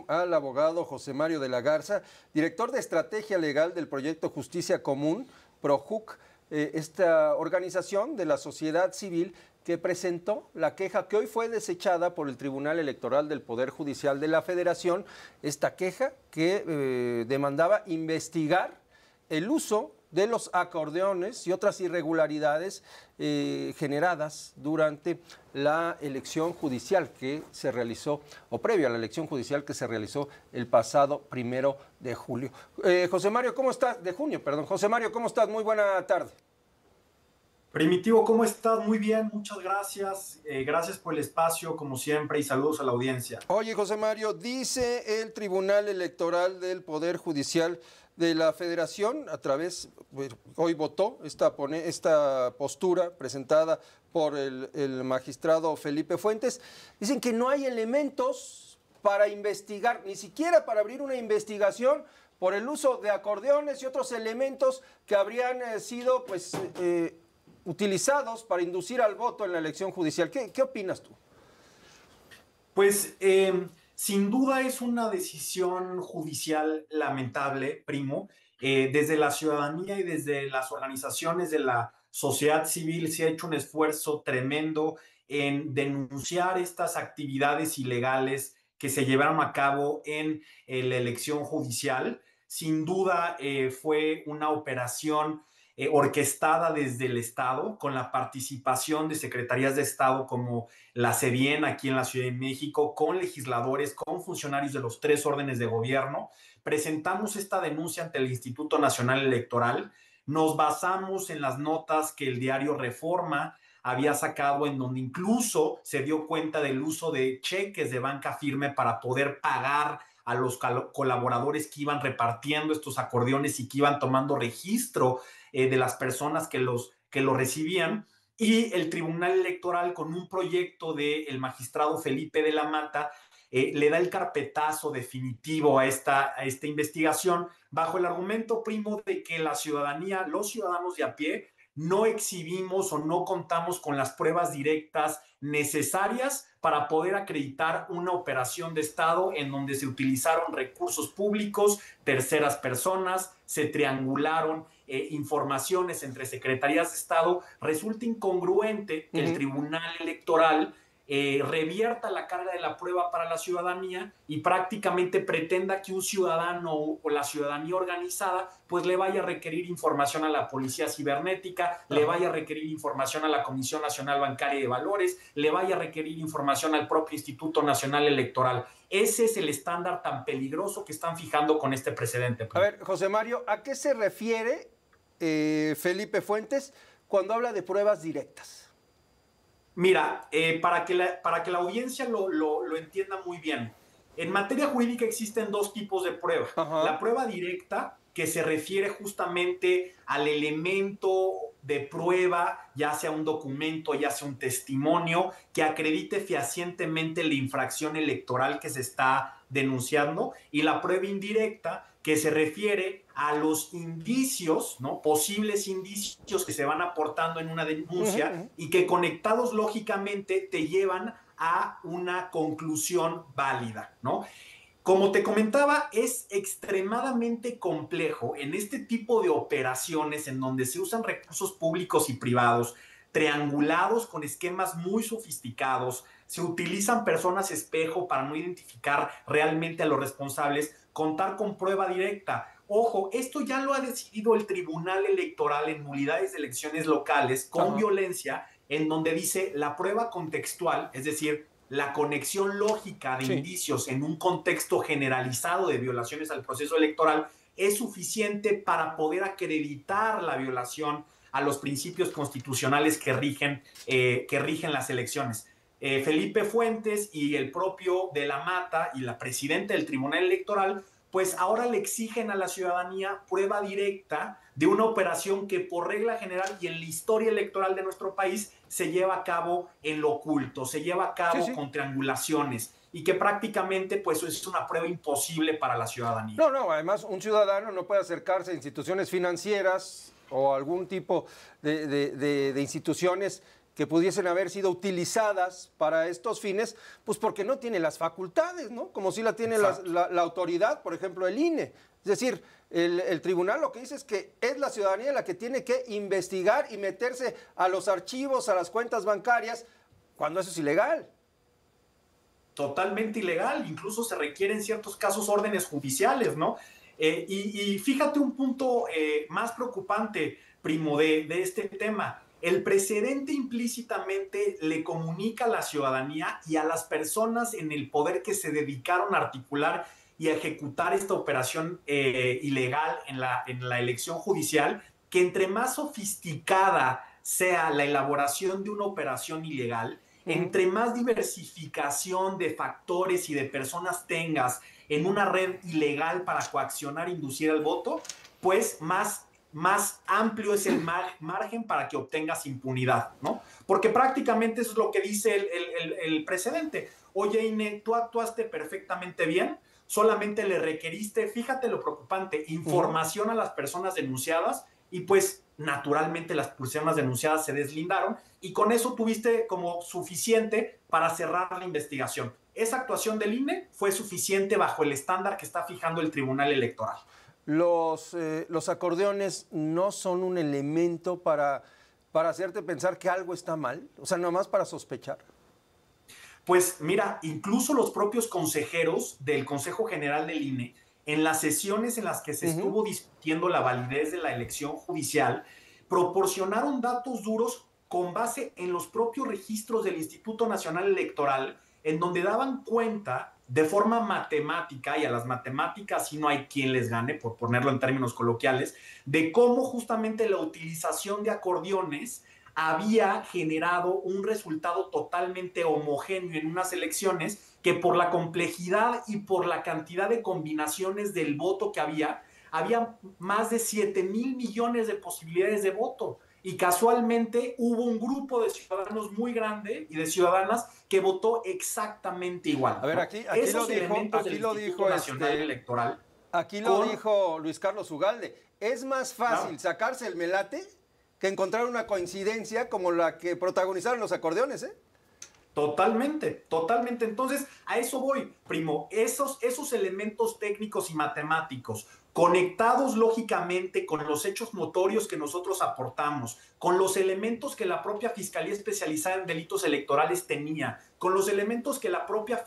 Al abogado José Mario de la Garza, director de Estrategia Legal del proyecto Justicia Común, PROJUC, esta organización de la sociedad civil que presentó la queja que hoy fue desechada por el Tribunal Electoral del Poder Judicial de la Federación, esta queja que demandaba investigar el uso de los acordeones y otras irregularidades generadas durante la elección judicial que se realizó, o previo a la elección judicial que se realizó el pasado 1 de julio. José Mario, ¿cómo estás? De junio, perdón. José Mario, ¿cómo estás? Muy buena tarde. Primitivo, ¿cómo estás? Muy bien, muchas gracias. Gracias por el espacio, como siempre, y saludos a la audiencia. Oye, José Mario, dice el Tribunal Electoral del Poder Judicial de la Federación, a través, hoy votó esta postura presentada por el magistrado Felipe Fuentes, dicen que no hay elementos para investigar, ni siquiera para abrir una investigación por el uso de acordeones y otros elementos que habrían sido, utilizados para inducir al voto en la elección judicial. ¿Qué opinas tú? Pues sin duda es una decisión judicial lamentable, primo. Desde la ciudadanía y desde las organizaciones de la sociedad civil se ha hecho un esfuerzo tremendo en denunciar estas actividades ilegales que se llevaron a cabo en la elección judicial. Sin duda fue una operación orquestada desde el Estado, con la participación de secretarías de Estado como la CEDIEN aquí en la Ciudad de México, con legisladores, con funcionarios de los 3 órdenes de gobierno. Presentamos esta denuncia ante el Instituto Nacional Electoral. Nos basamos en las notas que el diario Reforma había sacado, en donde incluso se dio cuenta del uso de cheques de banca firme para poder pagar a los colaboradores que iban repartiendo estos acordeones y que iban tomando registro de las personas que lo recibían. Y el Tribunal Electoral, con un proyecto del magistrado Felipe de la Mata, le da el carpetazo definitivo a esta investigación bajo el argumento, primo, de que la ciudadanía, los ciudadanos de a pie, no exhibimos o no contamos con las pruebas directas necesarias para poder acreditar una operación de Estado en donde se utilizaron recursos públicos, terceras personas, se triangularon informaciones entre secretarías de Estado. Resulta incongruente que el Tribunal Electoral revierta la carga de la prueba para la ciudadanía y prácticamente pretenda que un ciudadano o la ciudadanía organizada pues le vaya a requerir información a la Policía Cibernética, le vaya a requerir información a la Comisión Nacional Bancaria de Valores, le vaya a requerir información al propio Instituto Nacional Electoral. Ese es el estándar tan peligroso que están fijando con este precedente. A ver, José Mario, ¿a qué se refiere Felipe Fuentes cuando habla de pruebas directas? Mira, para que la audiencia lo entienda muy bien, en materia jurídica existen 2 tipos de prueba. La prueba directa, que se refiere justamente al elemento de prueba, ya sea un documento, ya sea un testimonio, que acredite fehacientemente la infracción electoral que se está denunciando, y la prueba indirecta, que se refiere a los indicios, ¿no? Posibles indicios que se van aportando en una denuncia y que conectados lógicamente te llevan a una conclusión válida, ¿no? Como te comentaba, es extremadamente complejo en este tipo de operaciones en donde se usan recursos públicos y privados, triangulados con esquemas muy sofisticados, se utilizan personas espejo para no identificar realmente a los responsables, contar con prueba directa. Ojo, esto ya lo ha decidido el Tribunal Electoral en nulidades de elecciones locales con violencia, en donde dice la prueba contextual, es decir, la conexión lógica de indicios en un contexto generalizado de violaciones al proceso electoral es suficiente para poder acreditar la violación a los principios constitucionales que rigen las elecciones. Felipe Fuentes y el propio de la Mata y la presidenta del Tribunal Electoral pues ahora le exigen a la ciudadanía prueba directa de una operación que por regla general y en la historia electoral de nuestro país se lleva a cabo en lo oculto, se lleva a cabo con triangulaciones y que prácticamente pues es una prueba imposible para la ciudadanía. No, además un ciudadano no puede acercarse a instituciones financieras o algún tipo de instituciones que pudiesen haber sido utilizadas para estos fines, pues porque no tiene las facultades, ¿no? Como si la tiene la autoridad, por ejemplo, el INE. Es decir, el tribunal lo que dice es que es la ciudadanía la que tiene que investigar y meterse a los archivos, a las cuentas bancarias, cuando eso es ilegal. Totalmente ilegal, incluso se requieren en ciertos casos órdenes judiciales, ¿no? Y fíjate un punto más preocupante, primo, de este tema. El precedente implícitamente le comunica a la ciudadanía y a las personas en el poder que se dedicaron a articular y a ejecutar esta operación ilegal en la elección judicial, que entre más sofisticada sea la elaboración de una operación ilegal, entre más diversificación de factores y de personas tengas en una red ilegal para coaccionar e inducir el voto, pues más amplio es el margen para que obtengas impunidad, ¿no? Porque prácticamente eso es lo que dice el precedente. Oye, INE, tú actuaste perfectamente bien, solamente le requeriste, fíjate lo preocupante, información a las personas denunciadas y pues naturalmente las personas denunciadas se deslindaron y con eso tuviste como suficiente para cerrar la investigación. Esa actuación del INE fue suficiente bajo el estándar que está fijando el Tribunal Electoral. Los acordeones no son un elemento para hacerte pensar que algo está mal, o sea, nomás para sospechar. Pues mira, incluso los propios consejeros del Consejo General del INE, en las sesiones en las que se estuvo discutiendo la validez de la elección judicial, proporcionaron datos duros con base en los propios registros del Instituto Nacional Electoral, en donde daban cuenta de forma matemática, y a las matemáticas sí no hay quien les gane, por ponerlo en términos coloquiales, de cómo justamente la utilización de acordeones había generado un resultado totalmente homogéneo en unas elecciones que por la complejidad y por la cantidad de combinaciones del voto que había más de 7,000 millones de posibilidades de voto. Y casualmente hubo un grupo de ciudadanos muy grande y de ciudadanas que votó exactamente igual. A ver, aquí lo dijo Nacional Electoral. Aquí lo dijo Luis Carlos Ugalde. Es más fácil sacarse el melate que encontrar una coincidencia como la que protagonizaron los acordeones, ¿eh? Totalmente, totalmente. Entonces, a eso voy, primo. Esos elementos técnicos y matemáticos, conectados lógicamente con los hechos notorios que nosotros aportamos, con los elementos que la propia Fiscalía Especializada en Delitos Electorales tenía, con los elementos que la propia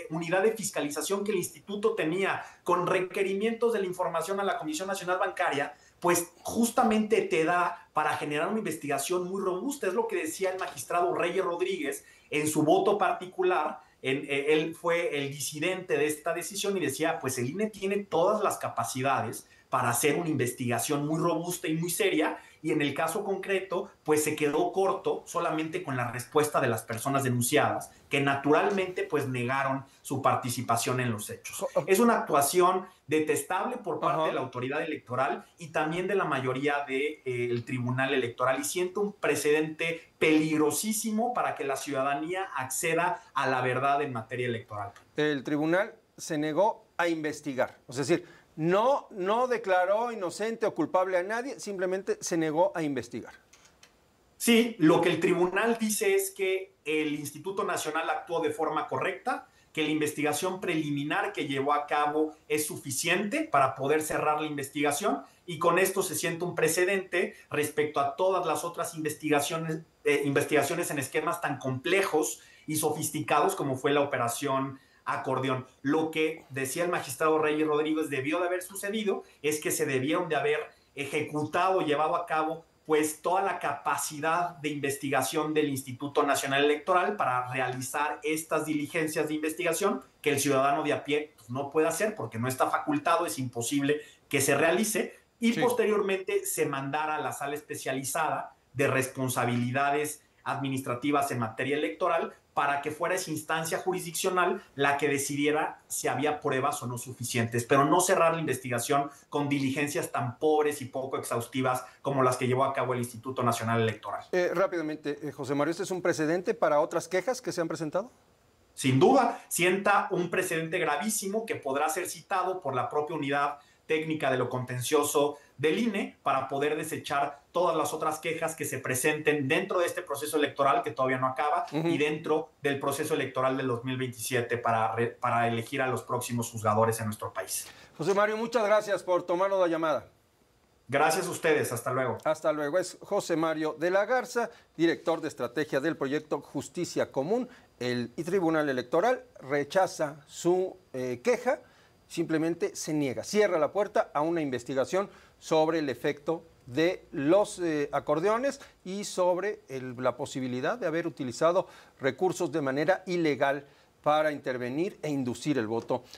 unidad de fiscalización que el instituto tenía, con requerimientos de la información a la Comisión Nacional Bancaria, pues justamente te da para generar una investigación muy robusta. Es lo que decía el magistrado Reyes Rodríguez en su voto particular. Él fue el disidente de esta decisión y decía, pues el INE tiene todas las capacidades para hacer una investigación muy robusta y muy seria, y en el caso concreto, pues se quedó corto solamente con la respuesta de las personas denunciadas, que naturalmente pues negaron su participación en los hechos. Es una actuación detestable por parte de la autoridad electoral y también de la mayoría del Tribunal Electoral, y siento un precedente peligrosísimo para que la ciudadanía acceda a la verdad en materia electoral. El tribunal se negó a investigar, es decir, no declaró inocente o culpable a nadie, simplemente se negó a investigar. Sí, lo que el tribunal dice es que el Instituto Nacional actuó de forma correcta, que la investigación preliminar que llevó a cabo es suficiente para poder cerrar la investigación, y con esto se siente un precedente respecto a todas las otras investigaciones en esquemas tan complejos y sofisticados como fue la operación Acordeón. Lo que decía el magistrado Reyes Rodríguez debió de haber sucedido es que se debieron de haber ejecutado, llevado a cabo pues toda la capacidad de investigación del Instituto Nacional Electoral para realizar estas diligencias de investigación que el ciudadano de a pie pues, no puede hacer porque no está facultado, es imposible que se realice, y posteriormente se mandara a la sala especializada de responsabilidades administrativas en materia electoral para que fuera esa instancia jurisdiccional la que decidiera si había pruebas o no suficientes, pero no cerrar la investigación con diligencias tan pobres y poco exhaustivas como las que llevó a cabo el Instituto Nacional Electoral. Rápidamente, José Mario, ¿este es un precedente para otras quejas que se han presentado? Sin duda, sienta un precedente gravísimo que podrá ser citado por la propia unidad técnica de lo contencioso del INE para poder desechar todas las otras quejas que se presenten dentro de este proceso electoral que todavía no acaba y dentro del proceso electoral del 2027 para elegir a los próximos juzgadores en nuestro país. José Mario, muchas gracias por tomarnos la llamada. Gracias a ustedes. Hasta luego. Hasta luego. Es José Mario de la Garza, director de estrategia del proyecto Justicia Común. El Tribunal Electoral rechaza su queja, simplemente se niega, cierra la puerta a una investigación sobre el efecto de los acordeones y sobre la posibilidad de haber utilizado recursos de manera ilegal para intervenir e inducir el voto.